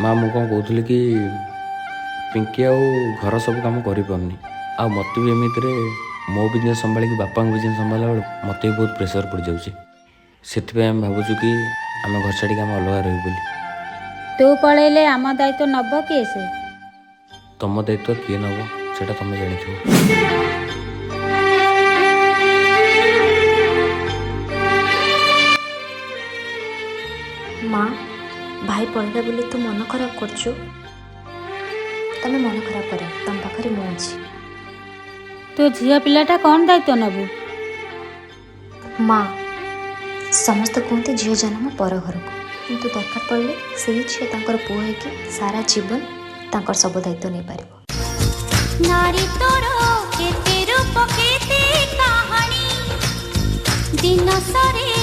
माँ मु कौन कहूली कि पिंकी आउ घर सब कम करपारनी आ मत भी एमती मो बिजनेस संभाल बापा बिजनेस संभाला बेलू मत भी बहुत प्रेसर पड़ जाऊँगी से भावुँ कि आम घर छाड़ी आम अलग रही बोली। तू पलैले आम दायित्व नब किए से? तुम दायित्व किए नब से तुम जानी। माँ भाई पढ़ला बोली तू मन खराब करछु। तमें मन खराब कर तुम पाखे मु अच्छी। तू झील पिलाटा कौन दायित्व नबू? माँ समस्त कहते झील जन्म पर घर को किंतु दरकार पड़े से झील तांकर पुओ होइकि सारा जीवन तांकर सब दायित्व नहीं पारिबो। नारी तोरो केते रूप केते कहानी दिन सरे